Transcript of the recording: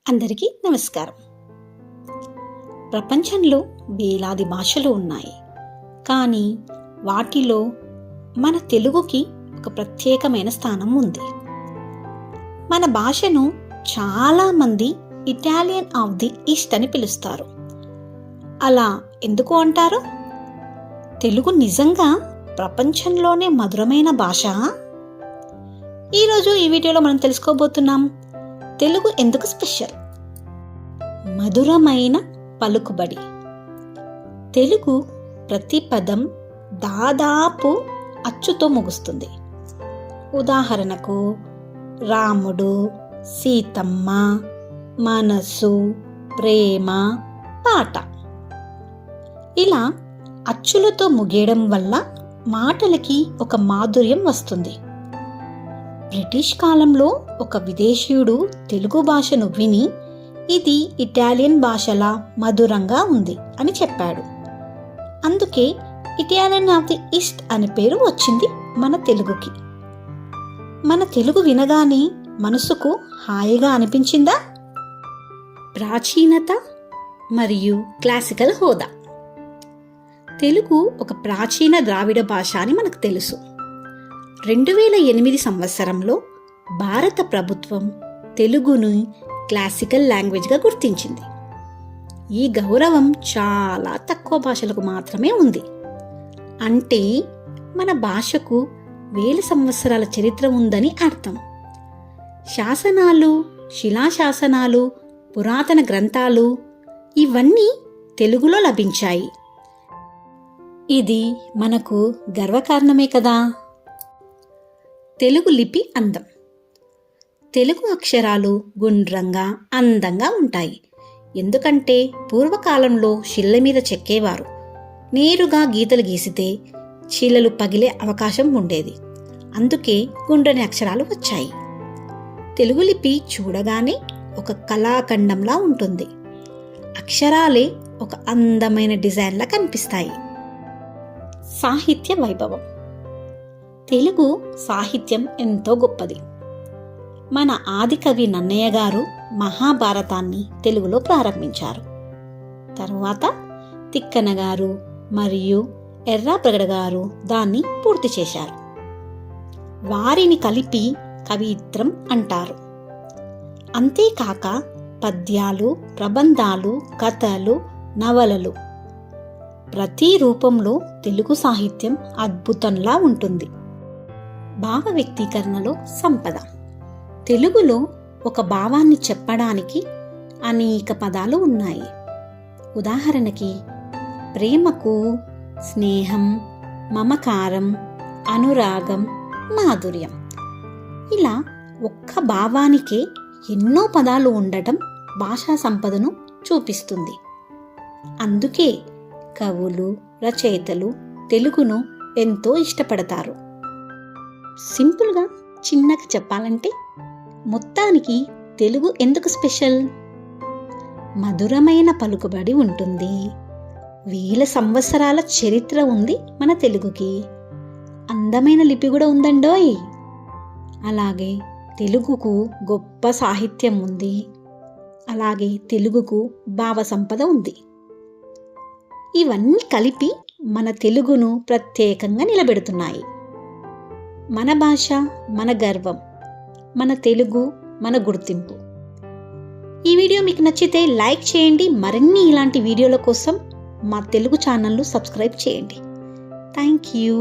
అందరికీ నమస్కారం. ప్రపంచంలో వేలాది భాషలు ఉన్నాయి, కానీ వాటిలో మన తెలుగుకి ఒక ప్రత్యేకమైన స్థానం ఉంది. మన భాషను చాలామంది ఇటాలియన్ ఆఫ్ ది ఈస్ట్ అని పిలుస్తారు. అలా ఎందుకు అంటారు? తెలుగు నిజంగా ప్రపంచంలోనే మధురమైన భాష? ఈరోజు ఈ వీడియోలో మనం తెలుసుకోబోతున్నాం. తెలుగు ఎందుకు స్పెషల్? మధురమైన పలుకుబడి. తెలుగు ప్రతి పదం దాదాపు అచ్చుతో ముగుస్తుంది. ఉదాహరణకు రాముడు, సీతమ్మ, మనసు, ప్రేమ, పాట. ఇలా అచ్చులతో ముగియడం వల్ల మాటలకి ఒక మాధుర్యం వస్తుంది. బ్రిటిష్ కాలంలో ఒక విదేశీయుడు తెలుగు భాషను విని ఇది ఇటాలియన్ భాషలా మధురంగా ఉంది అని చెప్పాడు. అందుకే ఇటాలియన్ ఆఫ్ ది ఈస్ట్ అనే పేరు వచ్చింది మన తెలుగుకి. మన తెలుగు వినగానే మనసుకు హాయిగా అనిపించిందా? ప్రాచీనత మరియు క్లాసికల్ హోదా. తెలుగు ఒక ప్రాచీన ద్రావిడ భాష అని మనకు తెలుసు. 2008 సంవత్సరంలో భారత ప్రభుత్వం తెలుగును క్లాసికల్ లాంగ్వేజ్గా గుర్తించింది. ఈ గౌరవం చాలా తక్కువ భాషలకు మాత్రమే ఉంది. అంటే మన భాషకు వేల సంవత్సరాల చరిత్ర ఉందని అర్థం. శాసనాలు, శిలాశాసనాలు, పురాతన గ్రంథాలు ఇవన్నీ తెలుగులో లభించాయి. ఇది మనకు గర్వకారణమే కదా. తెలుగు లిపి అందం. తెలుగు అక్షరాలు గుండ్రంగా అందంగా ఉంటాయి. ఎందుకంటే పూర్వకాలంలో శిల్ల మీద చెక్కేవారు. నేరుగా గీతలు గీసితే శిలలు పగిలే అవకాశం ఉండేది. అందుకే గుండ్రని అక్షరాలు వచ్చాయి. తెలుగు లిపి చూడగానే ఒక కళాఖండంలా ఉంటుంది. అక్షరాలే ఒక అందమైన డిజైన్లా కనిపిస్తాయి. సాహిత్య వైభవం. తెలుగు సాహిత్యం ఎంతో గొప్పది. మన ఆదికవి నన్నయ్య గారు మహాభారతాన్ని తెలుగులో ప్రారంభించారు. తరువాత తిక్కన గారు మరియు ఎర్రాప్రగడ గారు దాన్ని పూర్తి చేశారు. వారిని కలిపి కవిత్రం అంటారు. అంతేకాక పద్యాలు, ప్రబంధాలు, కథలు, నవలలు ప్రతి రూపంలో తెలుగు సాహిత్యం అద్భుతంలా ఉంటుంది. భావ వ్యక్తీకరణలో సంపద. తెలుగులో ఒక భావాన్ని చెప్పడానికి అనేక పదాలు ఉన్నాయి. ఉదాహరణకి ప్రేమకు స్నేహం, మమకారం, అనురాగం, మాధుర్యం. ఇలా ఒక్క భావానికే ఎన్నో పదాలు ఉండటం భాషా సంపదను చూపిస్తుంది. అందుకే కవులు, రచయితలు తెలుగును ఎంతో ఇష్టపడతారు. సింపుల్గా చిన్నగా చెప్పాలంటే మొత్తానికి తెలుగు ఎందుకు స్పెషల్? మధురమైన పలుకుబడి ఉంటుంది. వేల సంవత్సరాల చరిత్ర ఉంది మన తెలుగుకి. అందమైన లిపి కూడా ఉందండోయ్. అలాగే తెలుగుకు గొప్ప సాహిత్యం ఉంది. అలాగే తెలుగుకు భావ సంపద ఉంది. ఇవన్నీ కలిపి మన తెలుగును ప్రత్యేకంగా నిలబెడుతున్నాయి. మన భాష మన గర్వం, మన తెలుగు మన గుర్తింపు. ఈ వీడియో మీకు నచ్చితే లైక్ చేయండి. మరిన్ని ఇలాంటి వీడియోల కోసం మా తెలుగు ఛానల్ను సబ్స్క్రైబ్ చేయండి. Thank you.